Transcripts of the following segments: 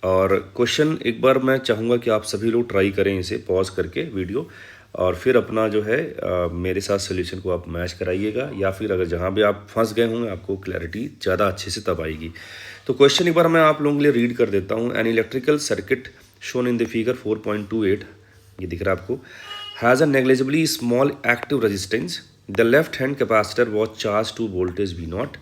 और क्वेश्चन एक बार मैं चाहूँगा कि आप सभी लोग ट्राई करें इसे पॉज करके वीडियो, और फिर अपना जो है मेरे साथ सोल्यूशन को आप मैच कराइएगा, या फिर अगर जहाँ भी आप फंस गए होंगे आपको क्लैरिटी ज़्यादा अच्छे से तब आएगी। तो क्वेश्चन एक बार मैं आप लोगों के लिए रीड कर देता हूँ। An electrical circuit shown in the figure 4.28, ये दिख रहा है आपको, has a negligibly small active resistance. The left hand capacitor was charge to voltage V naught,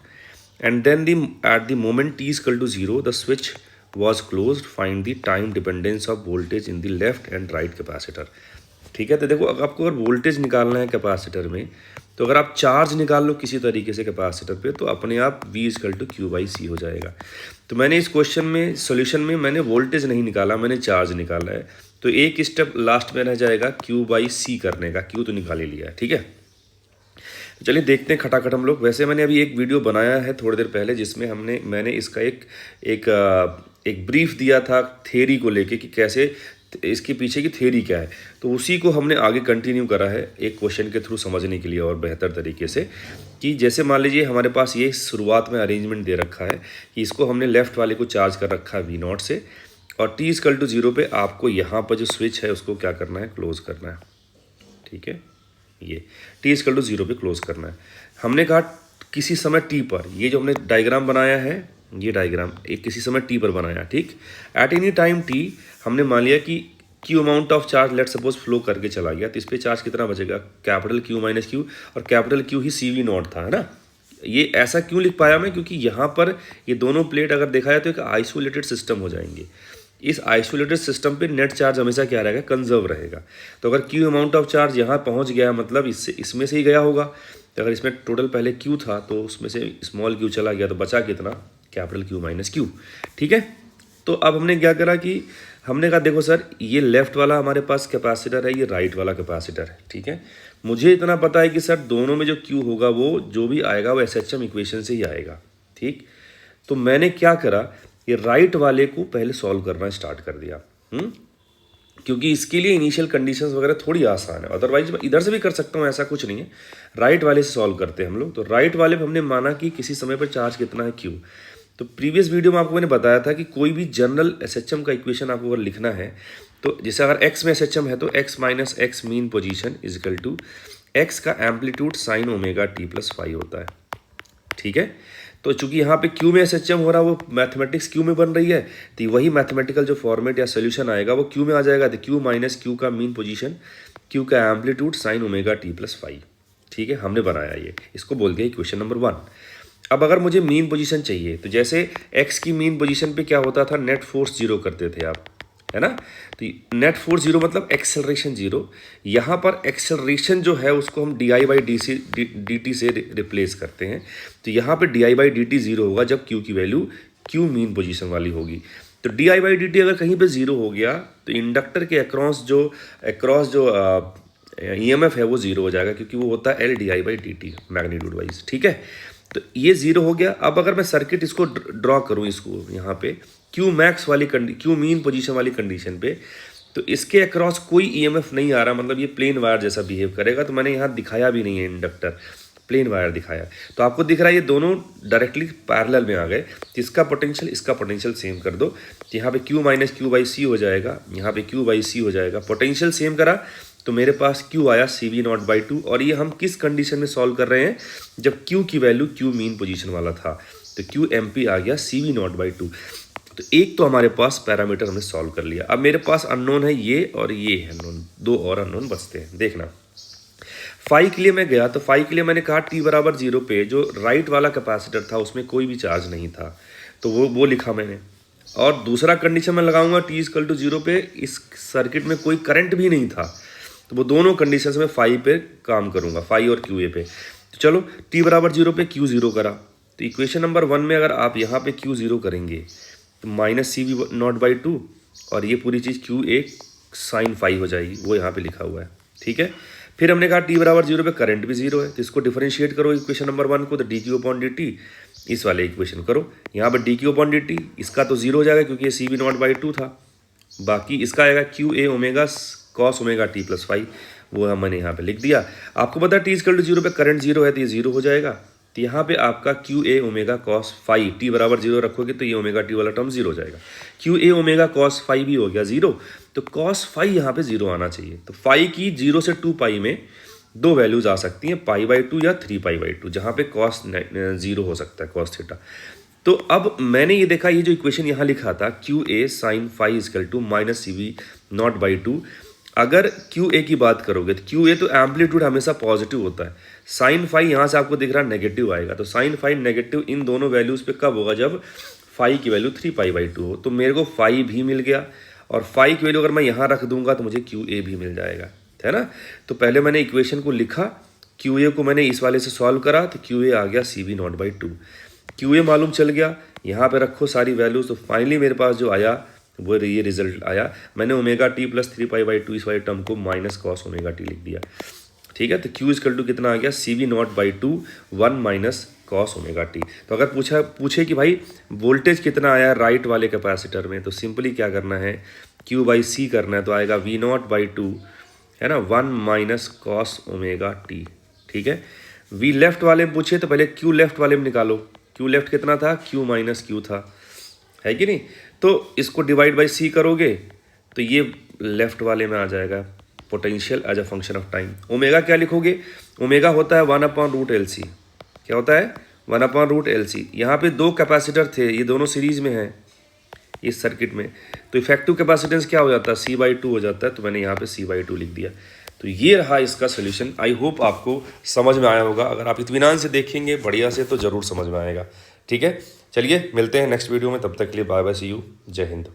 and then at the moment t is equal to 0 the switch was closed. Find the time dependence of voltage in the left and right capacitor। ठीक है, तो देखो अगर आपको अगर voltage निकालना है capacitor में, तो अगर आप चार्ज निकाल लो किसी तरीके से कैपेसिटर पे, तो अपने आप v equal to Q by C हो जाएगा। तो मैंने इस क्वेश्चन में सॉल्यूशन में मैंने वोल्टेज नहीं निकाला, मैंने चार्ज निकाला है। तो एक स्टेप लास्ट में रह जाएगा क्यू बाई सी करने का, क्यू तो निकाल ही लिया है। ठीक है, चलिए देखते हैं खटाखट हम लोग। वैसे मैंने अभी एक वीडियो बनाया है थोड़ी देर पहले, जिसमें मैंने इसका एक ब्रीफ दिया था थ्योरी को लेके कि कैसे इसके पीछे की थ्योरी क्या है। तो उसी को हमने आगे कंटिन्यू करा है एक क्वेश्चन के थ्रू समझने के लिए और बेहतर तरीके से। कि जैसे मान लीजिए हमारे पास ये शुरुआत में अरेंजमेंट दे रखा है कि इसको हमने लेफ्ट वाले को चार्ज कर रखा है वी नॉट से, और टी इक्वल टू 0 पे आपको यहाँ पर जो स्विच है उसको क्या करना है, क्लोज करना है। ठीक है, ये टी इक्वल टू 0 पे क्लोज करना है। हमने कहा किसी समय टी पर, ये जो हमने डायग्राम बनाया है, ये डायग्राम एक किसी समय टी पर बनाया, ठीक। एट एनी टाइम टी हमने मान लिया कि Q amount of charge let suppose flow करके चला गया, तो इस पर चार्ज कितना बचेगा, कैपिटल क्यू माइनस क्यू, और कैपिटल क्यू ही सी वी नॉट था, है ना। ये ऐसा क्यों लिख पाया मैं, क्योंकि यहाँ पर ये दोनों प्लेट अगर देखा जाए तो एक आइसोलेटेड सिस्टम हो जाएंगे। इस आइसोलेटेड सिस्टम पे नेट चार्ज हमेशा क्या रहेगा, कंजर्व रहेगा। तो अगर क्यू अमाउंट ऑफ चार्ज यहाँ पहुँच गया मतलब इसमें से ही गया होगा। तो अगर इसमें टोटल पहले क्यू था तो उसमें से स्मॉल क्यू चला गया, तो बचा कितना, कैपिटल क्यू माइनस क्यू। ठीक है, तो अब हमने क्या करा कि हमने कहा देखो सर ये लेफ्ट वाला हमारे पास कैपेसिटर है, ये राइट वाला कैपेसिटर है। ठीक है, मुझे इतना पता है कि सर दोनों में जो क्यू होगा वो जो भी आएगा वो एसएचएम इक्वेशन से ही आएगा। ठीक, तो मैंने क्या करा, ये राइट वाले को पहले सॉल्व करना स्टार्ट कर दिया। क्योंकि इसके लिए इनिशियल कंडीशंस वगैरह थोड़ी आसान है, अदरवाइज मैं इधर से भी कर सकता हूँ, ऐसा कुछ नहीं है। राइट वाले से सॉल्व करते हैं हम लोग। तो राइट वाले पे हमने माना कि किसी समय पर चार्ज कितना है, क्यू। तो प्रीवियस वीडियो में आपको मैंने बताया था कि कोई भी जनरल एसएचएम का इक्वेशन आपको अगर लिखना है, तो जैसे अगर एक्स में एसएचएम है तो X minus X mean position is equal to X का amplitude sine omega T plus five होता है। ठीक है, तो चूंकि यहाँ पे क्यू में एसएचएम हो रहा है, वो मैथमेटिक्स क्यू में बन रही है, तो वही मैथमेटिकल जो फॉर्मेट या सोल्यूशन आएगा वो क्यू में आ जाएगा। तो क्यू माइनस क्यू का मीन पोजीशन, क्यू का amplitude sine omega T plus five. ठीक है, हमने बनाया ये, इसको बोल दिया इक्वेशन नंबर 1। अब अगर मुझे मीन पोजीशन चाहिए, तो जैसे एक्स की मीन पोजीशन पे क्या होता था, नेट फोर्स जीरो करते थे आप, है ना। तो नेट फोर्स जीरो मतलब एक्सेलरेशन जीरो। यहाँ पर एक्सेलरेशन जो है उसको हम D I by D T से रिप्लेस करते हैं। तो यहाँ पे D I by D T zero होगा जब क्यू की वैल्यू क्यू मीन पोजीशन वाली होगी। तो D I by D T अगर कहीं पे जीरो हो गया तो इंडक्टर के अक्रॉस जो ईएमएफ है वो जीरो हो जाएगा, क्योंकि वो होता है L D I by D T magnitude wise. ठीक है, तो ये जीरो हो गया। अब अगर मैं सर्किट इसको ड्रॉ करूँ, इसको यहाँ पे क्यू मैक्स वाली क्यू मीन पोजीशन वाली कंडीशन पे, तो इसके अक्रॉस कोई ईएमएफ नहीं आ रहा, मतलब ये प्लेन वायर जैसा बिहेव करेगा। तो मैंने यहाँ दिखाया भी नहीं है इंडक्टर, प्लेन वायर दिखाया। तो आपको दिख रहा है ये दोनों डायरेक्टली पैरेलल में आ गए। तो इसका पोटेंशियल इसका पोटेंशियल सेम कर दो, तो यहाँ पे Q minus Q by C हो जाएगा, यहाँ पे क्यू बाई सी हो जाएगा। पोटेंशियल सेम करा तो मेरे पास क्यू आया सी वी नॉट बाई टू। और ये हम किस कंडीशन में सॉल्व कर रहे हैं, जब क्यू की वैल्यू क्यू मीन पोजीशन वाला था। तो क्यू एम पी आ गया C V not by to. तो एक तो हमारे पास पैरामीटर हमने सॉल्व कर लिया। अब मेरे पास अननोन है ये और ये है अननोन, दो और अननोन बचते हैं। देखना, फाई के लिए मैं गया, तो फाई के लिए मैंने कहा टी बराबर 0 पे जो राइट वाला कैपेसिटर था उसमें कोई भी चार्ज नहीं था, तो वो लिखा मैंने। और दूसरा कंडीशन मैं लगाऊंगा टी इक्वल टू 0 पे इस सर्किट में कोई करंट भी नहीं था, तो वो दोनों कंडीशंस में फाई पे काम करूंगा, फाई और क्यू ए पे। तो चलो टी बराबर 0 पे क्यू 0 करा। तो इक्वेशन नंबर 1 में अगर आप यहाँ पे क्यू 0 करेंगे तो minus C V not by two, और ये पूरी चीज़ क्यू ए साइन फाइव हो जाएगी, वो यहाँ पे लिखा हुआ है। ठीक है, फिर हमने कहा टी बराबर 0 पे करंट भी 0 है, तो इसको डिफरेंशिएट करो इक्वेशन नंबर 1 को। तो D Q upon D T इस वाले इक्वेशन करो, यहाँ पर D Q upon D T इसका तो 0 हो जाएगा क्योंकि ये सी वी नॉट बाई टू था। बाकी इसका आएगा Q A omega cos omega T plus five, वो मैंने यहाँ पे लिख दिया। आपको पता है टी इक्वल टू 0 पे करंट 0 है, तो ये 0 हो जाएगा। तो यहाँ पे आपका Q A omega cos phi T बराबर 0 रखोगे तो ये ओमेगा टी वाला टर्म 0 हो जाएगा। Q A omega cos phi भी हो गया 0, तो कॉस फाई यहाँ पे 0 आना चाहिए। तो फाई की 0 से 2 पाई में दो वैल्यूज आ सकती हैं, π/2 या 3π/2, जहाँ पे कॉस 0 हो सकता है, कॉस थीटा। तो अब मैंने ये देखा, ये जो इक्वेशन यहाँ लिखा था Q A sine phi equal two minus C V not by 2, अगर क्यू ए की बात करोगे तो क्यू ए तो एम्पलीट्यूड हमेशा पॉजिटिव होता है, साइन फाई यहाँ से आपको दिख रहा है नेगेटिव आएगा। तो साइन फाई नेगेटिव इन दोनों वैल्यूज़ पे कब होगा, जब फाई की वैल्यू 3π/2 हो। तो मेरे को फाई भी मिल गया, और फाई की वैल्यू अगर मैं यहाँ रख दूंगा तो मुझे क्यू ए भी मिल जाएगा, है ना। तो पहले मैंने इक्वेशन को लिखा, क्यू ए को मैंने इस वाले से सॉल्व करा, तो क्यू ए आ गया C V not by 2। Q A मालूम चल गया, यहाँ पे रखो सारी वैल्यूज, तो फाइनली मेरे पास जो आया वो ये रिजल्ट आया। मैंने ओमेगा टी प्लस 3π/2 इस वाले टर्म को माइनस कॉस ओमेगा टी लिख दिया, ठीक है। तो क्यू इजकल टू कितना आ गया, C V not by 2 1 minus cos omega T. तो अगर पूछे कि भाई वोल्टेज कितना आया राइट वाले कैपेसिटर में, तो सिंपली क्या करना है, क्यू बाई सी करना है, तो आएगा वी नॉट बाई 2, है ना, 1 माइनस कॉस ओमेगा टी, ठीक है। वी लेफ्ट वाले में पूछे तो पहले क्यू लेफ्ट वाले में निकालो, क्यू लेफ्ट कितना था, क्यू माइनस क्यू था, है कि नहीं। तो इसको डिवाइड बाई सी करोगे तो ये लेफ्ट वाले में आ जाएगा, potential as a function of time. Omega क्या लिखोगे, ओमेगा होता है 1/√LC, क्या होता है 1/√LC। यहाँ पे दो कैपेसिटर थे, ये दोनों सीरीज में हैं इस सर्किट में, तो इफेक्टिव कैपेसिटेंस क्या हो जाता है, C/2 हो जाता है। तो मैंने यहाँ पे C/2 लिख दिया। तो ये रहा इसका सोल्यूशन। आई होप आपको समझ में आया होगा, अगर आप इत्मीनान से देखेंगे बढ़िया से तो ज़रूर समझ में आएगा, ठीक है। चलिए मिलते हैं नेक्स्ट वीडियो में, तब तक के लिए बाय बाय, सी यू, जय हिंद।